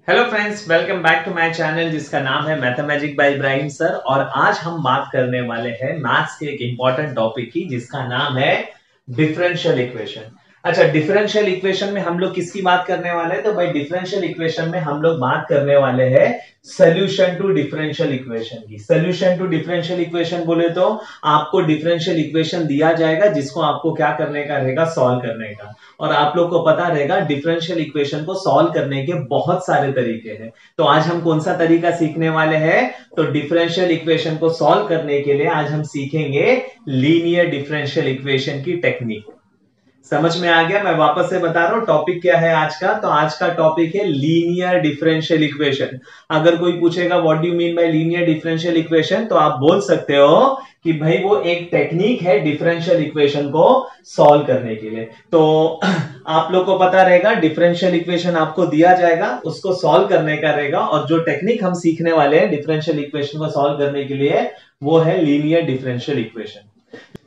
Hello friends, welcome back to my channel जिसका नाम है मैथमेटिक बाय इब्राहिम सर। और आज हम बात करने वाले हैं मैथ्स के एक इंपॉर्टेंट टॉपिक की जिसका नाम है डिफरेंशियल इक्वेशन। अच्छा, डिफरेंशियल इक्वेशन में हम लोग किसकी बात करने वाले हैं? तो भाई डिफरेंशियल इक्वेशन में हम लोग बात करने वाले हैं सोल्यूशन टू डिफरेंशियल इक्वेशन की। सोल्यूशन टू डिफरेंशियल इक्वेशन बोले तो आपको डिफरेंशियल इक्वेशन दिया जाएगा जिसको आपको क्या करने का रहेगा, सॉल्व करने का। और आप लोग को पता रहेगा डिफरेंशियल इक्वेशन को सॉल्व करने के बहुत सारे तरीके हैं। तो आज हम कौन सा तरीका सीखने वाले हैं? तो डिफरेंशियल इक्वेशन को सॉल्व करने के लिए आज हम सीखेंगे लीनियर डिफरेंशियल इक्वेशन की टेक्निक। समझ में आ गया? मैं वापस से बता रहा हूं टॉपिक क्या है आज का। तो आज का टॉपिक है लीनियर डिफरेंशियल इक्वेशन। अगर कोई पूछेगा what do you mean by linear differential equation, तो आप बोल सकते हो कि भाई वो एक टेक्निक है डिफरेंशियल इक्वेशन को सॉल्व करने के लिए। तो आप लोग को पता रहेगा डिफरेंशियल इक्वेशन आपको दिया जाएगा, उसको सॉल्व करने का रहेगा। और जो टेक्निक हम सीखने वाले हैं डिफरेंशियल इक्वेशन को सॉल्व करने के लिए वो है लीनियर डिफरेंशियल इक्वेशन।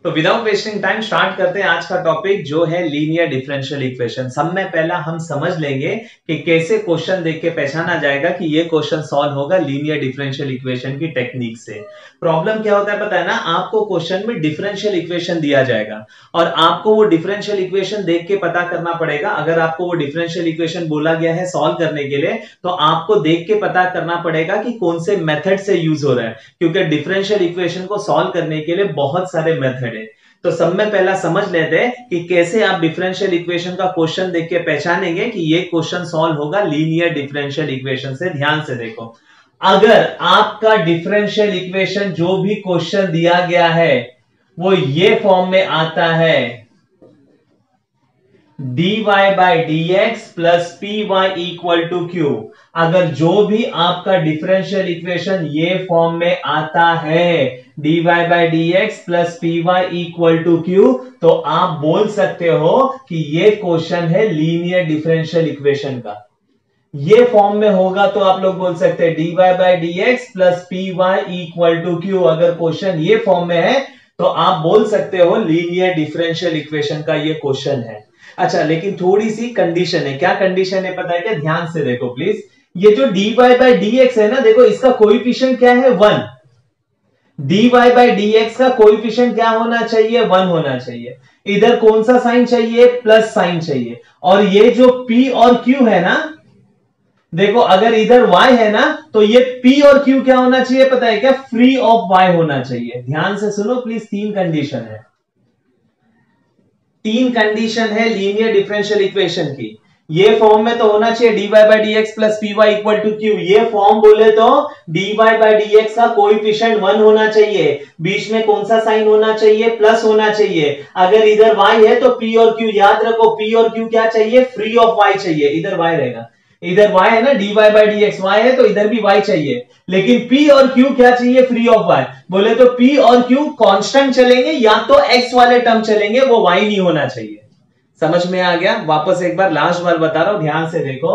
तो विदाउट वेस्टिंग टाइम स्टार्ट करते हैं आज का टॉपिक जो है लीनियर डिफरेंशियल इक्वेशन। सब में पहला हम समझ लेंगे कि कैसे क्वेश्चन देख के पहचाना जाएगा कि ये क्वेश्चन सॉल्व होगा लीनियर डिफरेंशियल इक्वेशन की टेक्निक से। प्रॉब्लम क्या होता है पता है ना? आपको क्वेश्चन में डिफरेंशियल इक्वेशन दिया जाएगा और आपको वो डिफरेंशियल इक्वेशन देख के पता करना पड़ेगा। अगर आपको वो डिफरेंशियल इक्वेशन बोला गया है सॉल्व करने के लिए, तो आपको देख के पता करना पड़ेगा कि कौन से मेथड से यूज हो रहा है, क्योंकि डिफरेंशियल इक्वेशन को सॉल्व करने के लिए बहुत सारे मेथड है। तो सब में पहला समझ लेते हैं कि कैसे आप डिफरेंशियल इक्वेशन का क्वेश्चन देख के पहचानेंगे कि ये क्वेश्चन सॉल्व होगा लीनियर डिफरेंशियल इक्वेशन से। ध्यान से देखो, अगर आपका डिफरेंशियल इक्वेशन जो भी क्वेश्चन दिया गया है वो ये फॉर्म में आता है, dy by dx plus P Y equal to Q. अगर जो भी आपका डिफरेंशियल इक्वेशन ये फॉर्म में आता है dy by dx plus P Y equal to Q, तो आप बोल सकते हो कि ये क्वेश्चन है लीनियर डिफरेंशियल इक्वेशन का। ये फॉर्म में होगा तो आप लोग बोल सकते हैं dy by dx plus P Y equal to Q. अगर क्वेश्चन ये फॉर्म में है तो आप बोल सकते हो लीनियर डिफरेंशियल इक्वेशन का ये क्वेश्चन है। अच्छा, लेकिन थोड़ी सी कंडीशन है। क्या कंडीशन है पता है क्या? ध्यान से देखो प्लीज। ये जो dy by dx है ना, देखो इसका कोएफिशिएंट क्या है? 1। dy by dx का कोएफिशिएंट क्या होना चाहिए? 1 होना चाहिए। इधर कौन सा साइन चाहिए? प्लस साइन चाहिए। और ये जो p और q है ना, देखो अगर इधर y है ना तो ये p और q क्या होना चाहिए पता है क्या? फ्री ऑफ y होना चाहिए। ध्यान से सुनो प्लीज, तीन कंडीशन है। तीन कंडीशन है लीनियर डिफरेंशियल इक्वेशन की। ये फॉर्म में तो होना चाहिए dy by dx plus py equal to q। ये फॉर्म बोले तो dy by dx का कोएफिशिएंट 1 होना चाहिए। बीच में कौन सा साइन होना चाहिए? प्लस होना चाहिए। अगर इधर y है तो p और q, याद रखो p और q क्या चाहिए? फ्री ऑफ y चाहिए। इधर y रहेगा, इधर y है ना, dy by dx y है तो इधर भी y चाहिए। लेकिन p और q क्या चाहिए? Free of y। बोले तो p और q कांस्टेंट चलेंगे या तो x वाले टर्म चलेंगे, वो y नहीं होना चाहिए। समझ में आ गया? वापस एक बार लास्ट बार बता रहा हूं, ध्यान से देखो।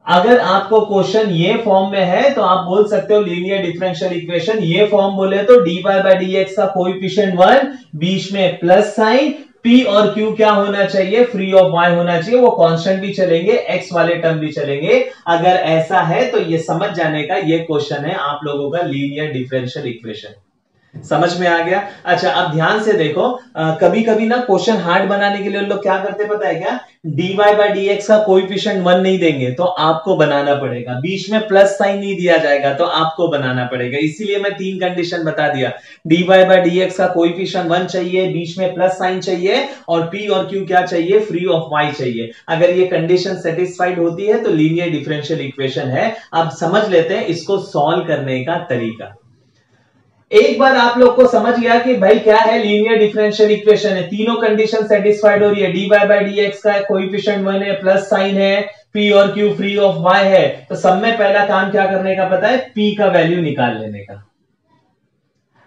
अगर आपको क्वेश्चन ये फॉर्म में है तो आप बोल सकते हो लीनियर डिफरेंशियल इक्वेशन। ये फॉर्म बोले तो dy by dx का कोएफिशिएंट 1, बीच में प्लस साइन, p और q क्या होना चाहिए? फ्री ऑफ y होना चाहिए। वो कांस्टेंट भी चलेंगे, x वाले टर्म भी चलेंगे। अगर ऐसा है तो ये समझ जाने का ये क्वेश्चन है आप लोगों का लीनियर डिफरेंशियल इक्वेशन। समझ में आ गया? अच्छा, अब ध्यान से देखो, कभी कभी ना क्वेश्चन हार्ड बनाने के लिए लोग क्या करते पता है क्या? dy by dx का कोएफिशिएंट 1 नहीं देंगे तो आपको बनाना पड़ेगा। बीच में प्लस साइन नहीं दिया जाएगा तो आपको बनाना पड़ेगा। इसीलिए मैं तीन कंडीशन बता दिया। dy by dx का कोएफिशिएंट 1 चाहिए, बीच में प्लस साइन चाहिए और p और q क्या चाहिए? फ्री ऑफ y चाहिए। अगर ये कंडीशन सेटिस्फाइड होती है तो लीनियर डिफरेंशियल इक्वेशन है। अब समझ लेते हैं इसको सॉल्व करने का तरीका। एक बार आप लोग को समझ गया कि भाई क्या है लीनियर डिफरेंशियल इक्वेशन है, तीनों कंडीशन सेटिस्फाइड हो रही है, dy by dx का कोएफिशिएंट 1 है, प्लस साइन है, p और q फ्री ऑफ y है, तो सब में पहला काम क्या करने का पता है? p का वैल्यू निकाल लेने का।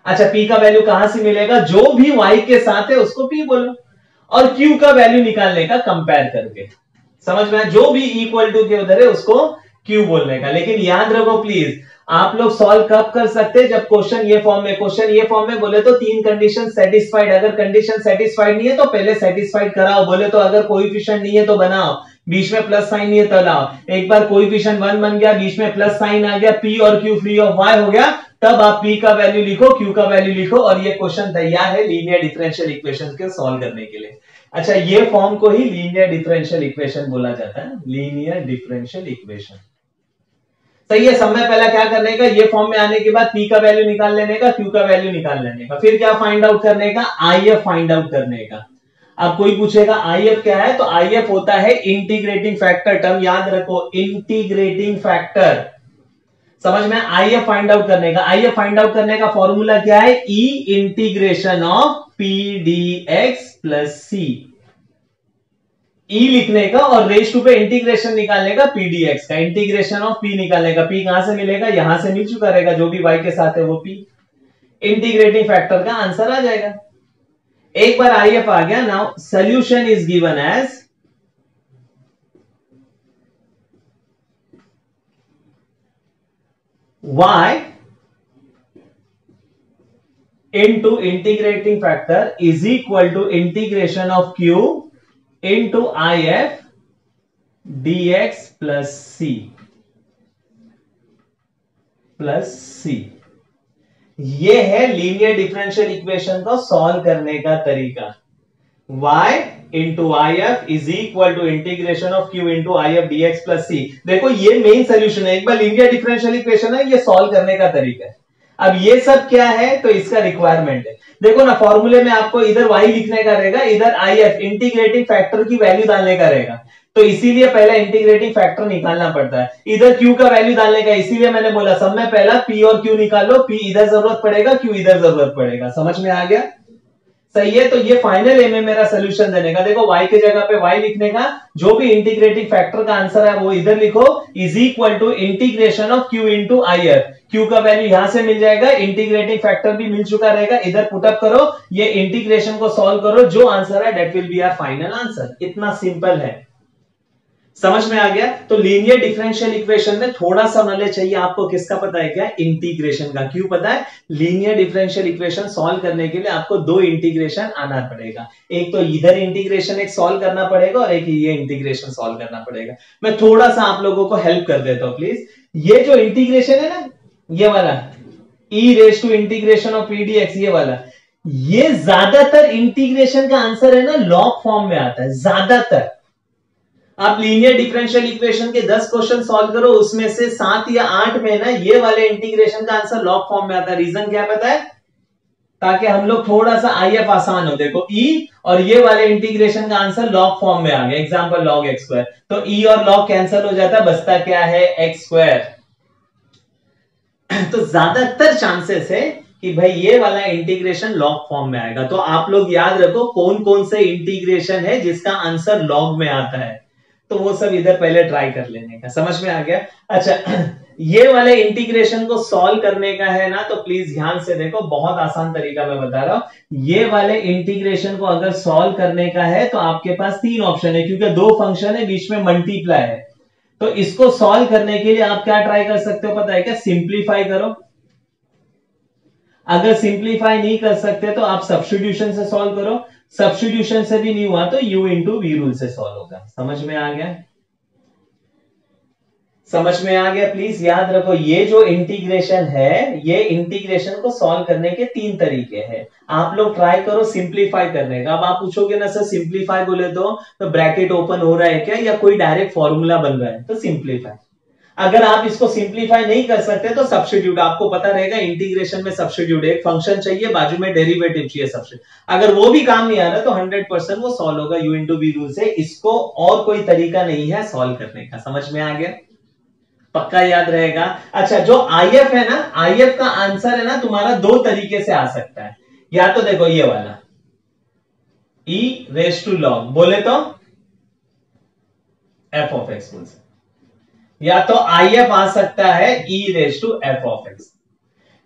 अच्छा, p का वैल्यू कहां से मिलेगा? जो भी y के साथ है उसको p बोलो, और q का वैल्यू निकालने का कंपेयर करके। समझ में? जो भी इक्वल टू के उधर है उसको q बोलने का। लेकिन याद रखो प्लीज, आप लोग सॉल्व कब कर सकते हैं? जब क्वेश्चन ये फॉर्म में, क्वेश्चन ये फॉर्म में बोले तो तीन कंडीशन सेटिस्फाइड। अगर कंडीशन सेटिस्फाइड नहीं है तो पहले सेटिस्फाइड कराओ। बोले तो अगर कोएफिशिएंट नहीं है तो बनाओ। बीच में प्लस साइन ये तलाव, एक बार कोएफिशिएंट 1 बन गया, बीच में प्लस साइन आ गया, पी और क्यू फ्री ऑफ वाई हो गया, तब आप पी का वैल्यू लिखो, क्यू का वैल्यू लिखो और ये क्वेश्चन तैयार है लीनियर डिफरेंशियल इक्वेशन के सॉल्व करने के लिए। अच्छा, ये फॉर्म को ही लीनियर डिफरेंशियल इक्वेशन बोला जाता है, लीनियर डिफरेंशियल इक्वेशन। सही है। सब में पहला क्या करने का, ये फॉर्म में आने के बाद पी का वैल्यू निकाल लेने का, क्यू का वैल्यू निकाल लेने का, फिर क्या फाइंड आउट करने का, आई एफ फाइंड आउट करने का। अब कोई पूछेगा आई एफ क्या है, तो आई एफ होता है इंटीग्रेटिंग फैक्टर, टर्म याद रखो, इंटीग्रेटिंग फैक्टर। समझ में, आई एफ फाइंड आउट करने का, आई एफ फाइंड आउट करने का फॉर्मूला क्या है, e integration of P D X plus C. E लिखने का और रेज टू पे इंटीग्रेशन निकालने का पीडीएक्स का, इंटीग्रेशन ऑफ पी निकालने का, पी कहां से मिलेगा, यहां से मिल चुका रहेगा, जो भी वाई के साथ है वो पी, इंटीग्रेटिंग फैक्टर का आंसर आ जाएगा। एक बार आई एफ आ गया, now solution is given as y into integrating factor is equal to integration of q into if dx plus c। ये है लीनियर डिफरेंशियल इक्वेशन को सॉल्व करने का तरीका। y into I F is equal to integration of q into I F D X plus C. देखो ये main solution है, एक बार लीनियर डिफरेंशियल इक्वेशन है, ये सॉल्व करने का तरीका है। अब ये सब क्या है, तो इसका रिक्वायरमेंट है। देखो ना, फॉर्मूले में आपको इधर y लिखने का रहेगा, इधर आई एफ इंटीग्रेटिंग फैक्टर की वैल्यू डालने का रहेगा, तो इसीलिए पहला इंटीग्रेटिंग फैक्टर निकालना पड़ता है। इधर q का वैल्यू डालने का, इसीलिए मैंने बोला सब में पहला p और q निकालो, p इधर जरूरत पड़ेगा, q इधर जरूरत पड़ेगा। समझ में आ गया, सही है। तो ये फाइनल ए में मेरा सोल्यूशन देने का, देखो y के जगह पे y लिखने का, जो भी इंटीग्रेटिंग फैक्टर का आंसर है वो इधर लिखो, is equal to integration of q into I F. q का वैल्यू यहां से मिल जाएगा, इंटीग्रेटिंग फैक्टर भी मिल चुका रहेगा, इधर पुटअप करो, ये इंटीग्रेशन को सॉल्व करो, जो आंसर है that will be our final answer. इतना सिंपल है, समझ में आ गया। तो लीनियर डिफरेंशियल इक्वेशन में थोड़ा सा नॉलेज चाहिए आपको, किसका पता है क्या, इंटीग्रेशन का। क्यों पता है, लीनियर डिफरेंशियल इक्वेशन सॉल्व करने के लिए आपको दो इंटीग्रेशन आना पड़ेगा, एक तो इधर इंटीग्रेशन एक सॉल्व करना पड़ेगा और एक ये इंटीग्रेशन सॉल्व करना पड़ेगा। मैं थोड़ा सा आप लोगों को हेल्प कर देता हूं प्लीज। ये जो इंटीग्रेशन है ना, ये वाला ई रेज टू इंटीग्रेशन ऑफ पीडीएक्स, ये वाला, ये ज्यादातर इंटीग्रेशन का आंसर है ना लॉग फॉर्म में आता है ज्यादातर। आप लीनियर डिफरेंशियल इक्वेशन के 10 क्वेश्चन सॉल्व करो, उसमें से 7 या 8 में ना ये वाले इंटीग्रेशन का आंसर लॉग फॉर्म में आता है। रीजन क्या पता है, ताकि हम लोग थोड़ा सा आईएफ आसान हो। देखो ई और ये वाले इंटीग्रेशन का आंसर लॉग फॉर्म में आ गया, एग्जांपल लॉग एक्स स्क्वायर, तो ई और लॉग कैंसिल हो जाता है, बचता क्या है, एक्स स्क्वायर। तो ज्यादातर चांसेस है कि भाई ये वाला इंटीग्रेशन लॉग फॉर्म में आएगा। तो आप लोग याद रखो कौन कौन से इंटीग्रेशन है जिसका आंसर लॉग में आता है, तो वो सब इधर पहले ट्राई कर लेने का। समझ में आ गया। अच्छा, ये वाले इंटीग्रेशन को सॉल्व करने का है ना, तो प्लीज ध्यान से देखो, बहुत आसान तरीका मैं बता रहा हूं। ये वाले इंटीग्रेशन को अगर सॉल्व करने का है तो आपके पास 3 ऑप्शन है, क्योंकि 2 फंक्शन है, बीच में मल्टीप्लाई है। तो इसको सॉल्व करने के लिए आप क्या ट्राई कर सकते हो पता है क्या, सिंप्लीफाई करो। अगर सिंप्लीफाई नहीं कर सकते तो आप सब्स्टिट्यूशन से सॉल्व करो, सब्स्टिट्यूशन से भी नहीं हुआ तो u इंटू वी रूल से सॉल्व होगा। समझ में आ गया, समझ में आ गया। प्लीज याद रखो, ये जो इंटीग्रेशन है, ये इंटीग्रेशन को सॉल्व करने के 3 तरीके हैं। आप लोग ट्राई करो सिंप्लीफाई करने का। अब आप पूछोगे ना सर सिंप्लीफाई बोले तो ब्रैकेट ओपन हो रहा है क्या, या कोई डायरेक्ट फॉर्मूला बन रहा है, तो सिंप्लीफाई। अगर आप इसको सिंप्लीफाई नहीं कर सकते तो सब्स्टिट्यूट, आपको पता रहेगा इंटीग्रेशन में सब्स्टिट्यूट, एक फंक्शन चाहिए, बाजू में डेरिवेटिव चाहिए सब्स्टिट्यूट। अगर वो भी काम नहीं आ रहा तो 100% वो सॉल्व होगा u इंटू वी रूल से। इसको और कोई तरीका नहीं है सॉल्व करने का। समझ में आ गया, पक्का याद रहेगा। अच्छा, जो IF है ना, IF का आंसर है ना तुम्हारा 2 तरीके से आ सकता है। या तो देखो ये वाला e रेज टू लॉग बोले तो f ऑफ x बोल सकते, या तो IF आ सकता है e raise to f of x।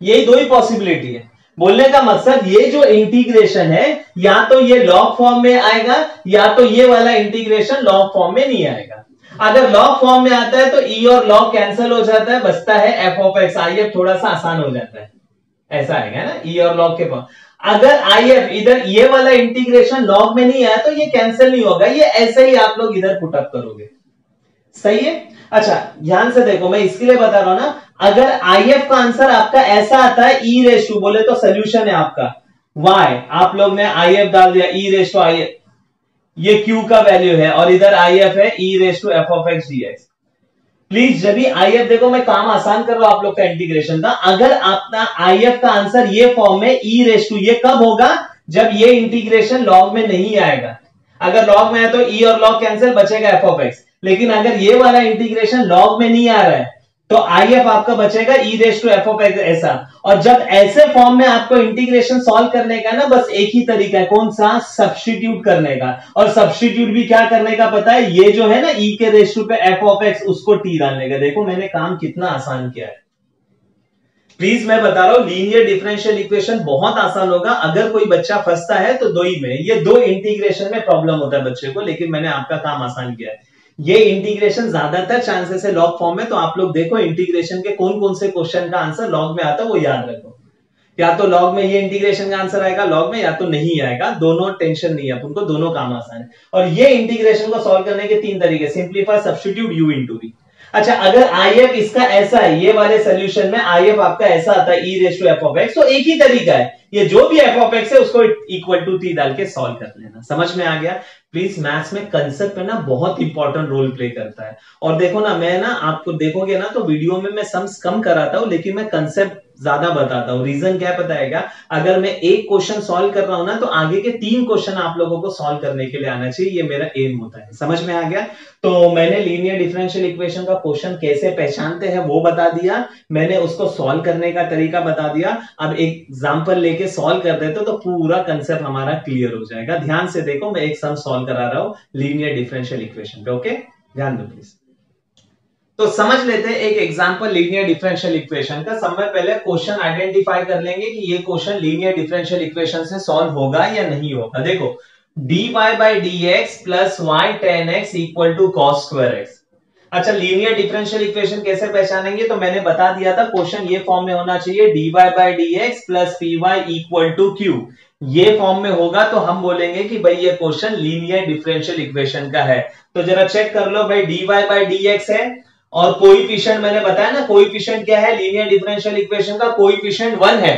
यही 2 ही पॉसिबिलिटी है। बोलने का मकसद ये जो इंटीग्रेशन है, या तो ये लॉग फॉर्म में आएगा, या तो ये वाला इंटीग्रेशन लॉग फॉर्म में नहीं आएगा। अगर लॉग फॉर्म में आता है तो e और लॉग कैंसिल हो जाता है, बचता है f ऑफ x। IF थोड़ा सा आसान हो जाता है, ऐसा आएगा ना, e और लॉग के फॉर्म। अगर IF इधर ये वाला इंटीग्रेशन लॉग में नहीं आया तो ये कैंसिल नहीं होगा, ये ऐसे ही आप लोग इधर पुटअप करोगे। सही है। अच्छा ध्यान से देखो, मैं इसके लिए बता रहा हूं ना, अगर IF का आंसर आपका ऐसा आता है e रेस टू, बोले तो सोल्यूशन है आपका y, आप लोग ने IF डाल दिया e रेस टू IF, ये q का वैल्यू है और इधर IF है e raise to f of x dx। Please जब भी IF देखो, मैं काम आसान कर रहा हूं आप लोग का इंटीग्रेशन का, अगर आपका IF का आंसर ये फॉर्म में e रेस टू, ये कब होगा जब ये इंटीग्रेशन लॉग में नहीं आएगा। अगर लॉग में आए तो e और लॉग कैंसिल, बचेगा f ऑफ x। लेकिन अगर ये वाला इंटीग्रेशन लॉग में नहीं आ रहा है तो IF आपका बचेगा e raise to f of x ऐसा। और जब ऐसे फॉर्म में आपको इंटीग्रेशन सॉल्व करने का ना, बस एक ही तरीका है, कौन सा, सब्स्टिट्यूट करने का। और सब्स्टिट्यूट भी क्या करने का पता है, ये जो है ना e के रेस टू पे f ऑफ x, उसको t डालने का। देखो मैंने काम कितना आसान किया है। प्लीज मैं बता रहा हूं, लीनियर डिफरेंशियल इक्वेशन बहुत आसान होगा। अगर कोई बच्चा फंसता है तो दो ही में, ये दो इंटीग्रेशन में प्रॉब्लम होता है बच्चे को, लेकिन मैंने आपका काम आसान किया है। ये इंटीग्रेशन ज्यादातर चांसेस है लॉग फॉर्म में, तो आप लोग देखो इंटीग्रेशन के कौन कौन से क्वेश्चन का आंसर लॉग में आता है वो याद रखो। या तो लॉग में ये इंटीग्रेशन का आंसर आएगा लॉग में, या तो नहीं आएगा, दोनों टेंशन नहीं है उनको, दोनों काम आसान है। और ये इंटीग्रेशन को सॉल्व करने के तीन तरीके, simplify, substitute, u into v। अच्छा अगर IF इसका ऐसा है, ये वाले सोल्यूशन में IF आपका ऐसा आता है e raise to f of x, तो एक ही तरीका है, ये जो भी f ऑफ x है उसको इक्वल टू t डाल के सॉल्व कर लेना। समझ में आ गया। प्लीज मैथ्स में कंसेप्ट है ना बहुत इंपॉर्टेंट रोल प्ले करता है। और देखो ना, मैं ना आपको देखोगे ना तो वीडियो में मैं सम्स कम कराता हूं, लेकिन मैं कंसेप्ट ज्यादा बताता हूं। रीजन क्या पता है क्या, अगर मैं एक क्वेश्चन सॉल्व कर रहा हूं ना तो आगे के तीन क्वेश्चन आप लोगों को सॉल्व करने के लिए आना चाहिए, ये मेरा एम होता है। समझ में आ गया। तो मैंने लीनियर डिफरेंशियल इक्वेशन का क्वेश्चन कैसे पहचानते हैं वो बता दिया, मैंने उसको सॉल्व करने का तरीका बता दिया। अब एक एग्जांपल लेके सॉल्व कर देते तो पूरा कंसेप्ट हमारा क्लियर हो जाएगा। ध्यान से देखो, मैं एक सम सॉल्व करा रहा हूं लीनियर डिफरेंशियल इक्वेशन पे। ओके ध्यान दो प्लीज। तो समझ लेते हैं एक एग्जांपल लीनियर डिफरेंशियल इक्वेशन का। सब में पहले क्वेश्चन आइडेंटिफाई कर लेंगे कि ये क्वेश्चन लीनियर डिफरेंशियल इक्वेशन से सॉल्व होगा या नहीं होगा। देखो dy by dx plus y tan x equal to cos square x। अच्छा लीनियर डिफरेंशियल इक्वेशन कैसे पहचानेंगे, तो मैंने बता दिया था क्वेश्चन ये फॉर्म में होना चाहिए, dy by dx plus py equal to q। ये फॉर्म में होगा तो हम बोलेंगे कि भाई ये क्वेश्चन लीनियर डिफरेंशियल इक्वेशन का है। तो जरा चेक कर लो भाई, dy by dx है और कोएफिशिएंट मैंने बताया ना, कोएफिशिएंट क्या है लीनियर डिफरेंशियल इक्वेशन का, कोएफिशिएंट 1 है।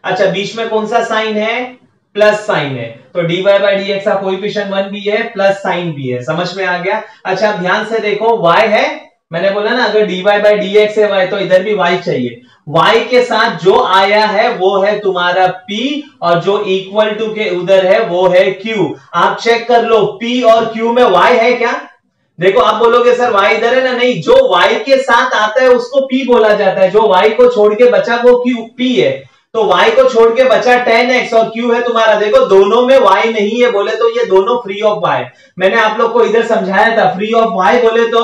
अच्छा बीच में कौन सा साइन है, प्लस साइन है, तो dy by dx का कोएफिशिएंट 1 भी है, प्लस साइन भी है। समझ में आ गया। अच्छा अब ध्यान से देखो, y है, मैंने बोला ना अगर dy by dx है y, तो इधर भी y चाहिए। y के साथ जो आया है वो है तुम्हारा p, और जो इक्वल टू के उधर है वो है q। आप चेक कर लो p और q में y है क्या। देखो आप बोलोगे सर y इधर है ना, नहीं, जो y के साथ आता है उसको p बोला जाता है, जो y को छोड़ के बचा वो q p है। तो y को छोड़ के बचा tan x और q है तुम्हारा, देखो दोनों में y नहीं है बोले तो ये दोनों फ्री ऑफ y। मैंने आप लोग को इधर समझाया था, फ्री ऑफ y बोले तो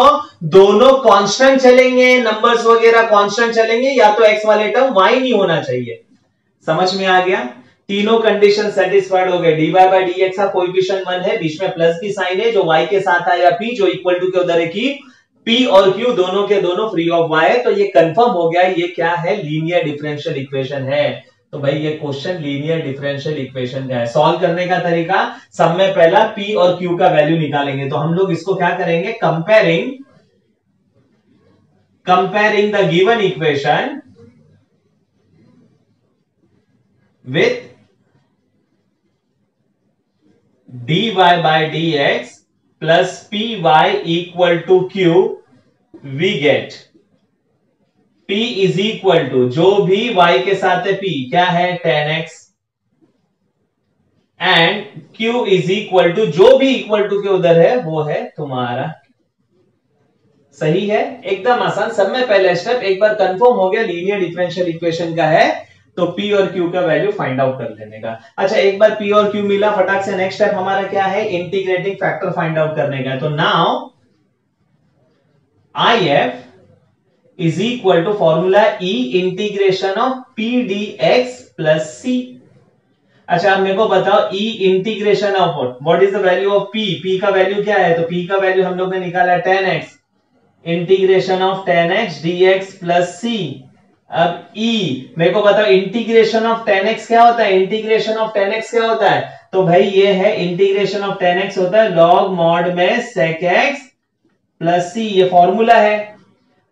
दोनों कांस्टेंट चलेंगे, नंबर्स वगैरह कांस्टेंट चलेंगे, या तो x वाले टर्म y नहीं होना चाहिए। समझ में आ गया। तीनों कंडीशन सेटिस्फाइड हो गए। dy by dx का कोएफिशिएंट 1 है, बीच में प्लस की साइन है, जो y के साथ आया p, जो इक्वल टू के उधर है की p और q दोनों के दोनों फ्री ऑफ y है। तो ये कंफर्म हो गया, ये क्या है, लीनियर डिफरेंशियल इक्वेशन है। तो भाई ये क्वेश्चन लीनियर डिफरेंशियल इक्वेशन का है। सॉल्व करने का तरीका, सब में पहला p और q का वैल्यू निकालेंगे। तो हम लोग इसको क्या करेंगे, comparing the given equation with dy by dx plus py equal to q, we get p is equal to, जो भी y के साथ है p क्या है tan x, and q is equal to, जो भी इक्वल टू के उधर है वो है तुम्हारा। सही है, एकदम आसान। सब में पहला स्टेप एक बार कंफर्म हो गया लीनियर डिफरेंशियल इक्वेशन का है, तो p और q का वैल्यू फाइंड आउट कर लेने का। अच्छा एक बार p और q मिला, फटाक से नेक्स्ट स्टेप हमारा क्या है, इंटीग्रेटिंग फैक्टर फाइंड आउट करने का है। तो now IF is equal to formula E integration of p dx plus c। अच्छा आप मेरे को बताओ E integration of what is the value of p, p का वैल्यू क्या है, तो p का वैल्यू हम लोग ने निकाला tan x, integration of tan x dx plus c। अब E मेरे को बताओ इंटीग्रेशन ऑफ tan x क्या होता है, इंटीग्रेशन ऑफ tan x क्या होता है, तो भाई ये है इंटीग्रेशन ऑफ tan x होता है log mod में sec x प्लस c, ये फॉर्मूला है।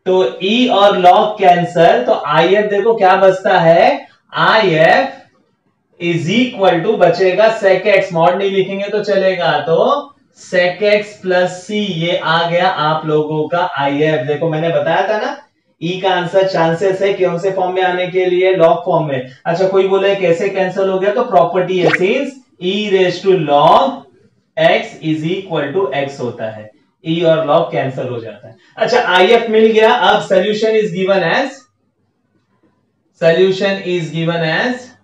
तो E और log कैंसल, तो IF देखो क्या बचता है, IF इज इक्वल टू बचेगा sec x, मॉड नहीं लिखेंगे तो चलेगा, तो sec x प्लस c, ये आ गया आप लोगों का IF। देखो मैंने बताया था ना ई का आंसर चांसेस है कौन से फॉर्म में आने के लिए, लॉग फॉर्म में। अच्छा कोई बोले कैसे कैंसिल हो गया, तो प्रॉपर्टी है since E raise to log X is equal to X होता है, ई और लॉग कैंसिल हो जाता है। अच्छा आईएफ मिल गया, अब solution is given as, solution is given as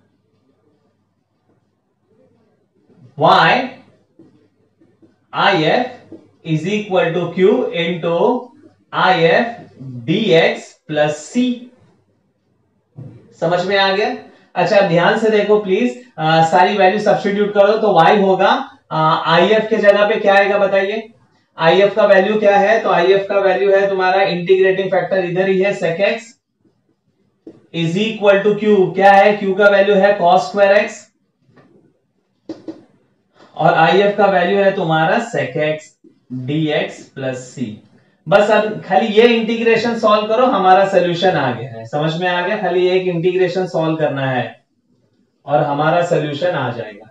y if is equal to q into if dx plus c। समझ में आ गया। अच्छा ध्यान से देखो प्लीज, सारी वैल्यू सब्स्टिट्यूट करो तो y होगा if के जगह पे क्या आएगा बताइए, if का वैल्यू क्या है, तो if का वैल्यू है तुम्हारा इंटीग्रेटिंग फैक्टर इधर ही है sec x is equal to q, क्या है q का वैल्यू है cos स्क्वायर x, और IF का वैल्यू है तुम्हारा sec x dx plus c। बस अब खाली ये इंटीग्रेशन सॉल्व करो, हमारा सोल्यूशन आ गया है, समझ में आ गया, खाली एक इंटीग्रेशन सॉल्व करना है और हमारा सोल्यूशन आ जाएगा।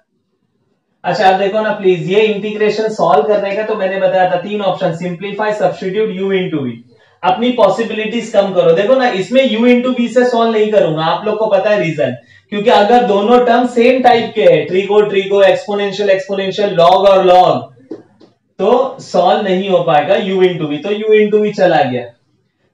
अच्छा अब देखो ना प्लीज, ये इंटीग्रेशन सॉल्व करने का तो मैंने बताया था तीन option, simplify, substitute, u into V. अपनी पॉसिबिलिटीज कम करो। देखो ना इसमें u इंटू वी से सॉल्व नहीं करूंगा, आप लोग को पता है रीजन, क्योंकि अगर दोनों टर्म सेम टाइप के हैं, trigo trigo, exponential exponential, log और लॉग, तो सॉल्व नहीं हो पाएगा u इंटू वी, तो u इंटू वी चला गया।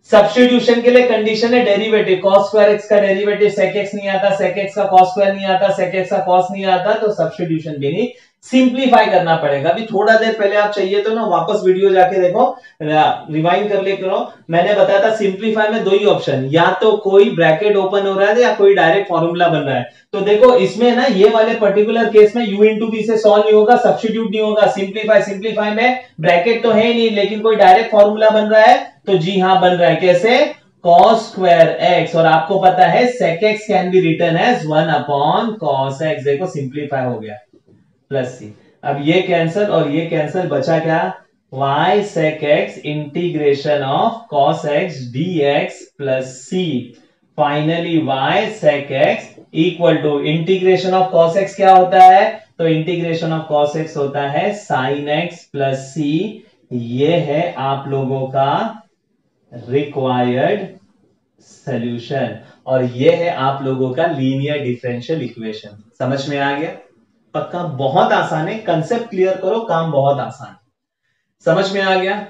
सब्स्टिट्यूशन के लिए कंडीशन है डेरिवेटिव, cos स्क्वायर x का डेरिवेटिव sec x नहीं आता, sec x का cos स्क्वायर नहीं आता, sec x का cos नहीं आता, तो सब्स्टिट्यूशन भी नहीं, सिंप्लीफाई करना पड़ेगा। अभी थोड़ा देर पहले आप चाहिए तो ना वापस वीडियो जाके देखो, रिवाइंड कर ले करो, मैंने बताया था सिंप्लीफाई में दो ही ऑप्शन, या तो कोई ब्रैकेट ओपन हो रहा है या कोई डायरेक्ट फॉर्मूला बन रहा है। तो देखो इसमें ना ये वाले पर्टिकुलर केस में u इंटू बी से सॉल्व नहीं होगा, सब्स्टिट्यूट नहीं होगा, सिंप्लीफाई, सिंप्लीफाई में ब्रैकेट तो है नहीं लेकिन कोई डायरेक्ट फॉर्मूला बन रहा है, तो जी हां बन रहा है, कैसे, cos स्क्वायर x, और आपको पता है sec x can be written as 1 upon cos x, देखो सिंप्लीफाई हो गया, प्लस c। अब ये कैंसल और ये कैंसल, बचा क्या, y sec x integration of cos x dx plus c, finally y sec x equal to integration of cos x क्या होता है, तो इंटीग्रेशन ऑफ cos x होता है sin x प्लस c। ये है आप लोगों का रिक्वायर्ड सॉल्यूशन, और ये है आप लोगों का लीनियर डिफरेंशियल इक्वेशन। समझ में आ गया, पक्का, बहुत आसान है, कंसेप्ट क्लियर करो, काम बहुत आसान है। समझ में आ गया,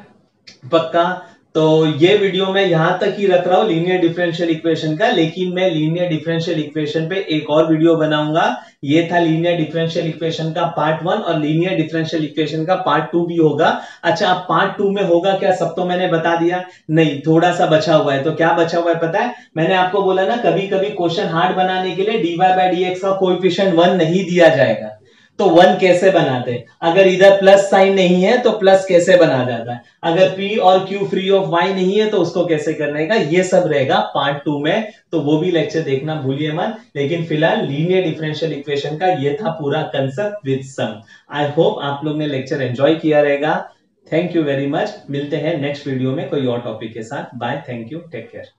पक्का। तो ये वीडियो मैं यहां तक ही रख रहा हूं लीनियर डिफरेंशियल इक्वेशन का, लेकिन मैं लीनियर डिफरेंशियल इक्वेशन पे एक और वीडियो बनाऊंगा। ये था लीनियर डिफरेंशियल इक्वेशन का पार्ट 1, और लीनियर डिफरेंशियल इक्वेशन का पार्ट 2 भी होगा। अच्छा अब पार्ट 2 में होगा क्या, सब तो मैंने बता दिया, नहीं थोड़ा सा बचा हुआ है। तो क्या बचा हुआ है पता है, मैंने आपको बोला ना कभी कभी क्वेश्चन हार्ड बनाने के लिए dy बाय dx का कोएफिशिएंट 1 नहीं दिया जाएगा, तो 1 कैसे बनाते हैं, अगर इधर प्लस साइन नहीं है तो प्लस कैसे बना जाता है, अगर p और q फ्री ऑफ y नहीं है तो उसको कैसे करने का, ये सब रहेगा पार्ट 2 में, तो वो भी लेक्चर देखना भूलिए मत। लेकिन फिलहाल लीनियर डिफरेंशियल इक्वेशन का ये था पूरा concept with some. I hope आप लोग ने लेक्चर एंजॉय किया रहेगा। थैंक यू वेरी मच, मिलते हैं नेक्स्ट वीडियो में कोई और टॉपिक के साथ। Bye, thank you, take care.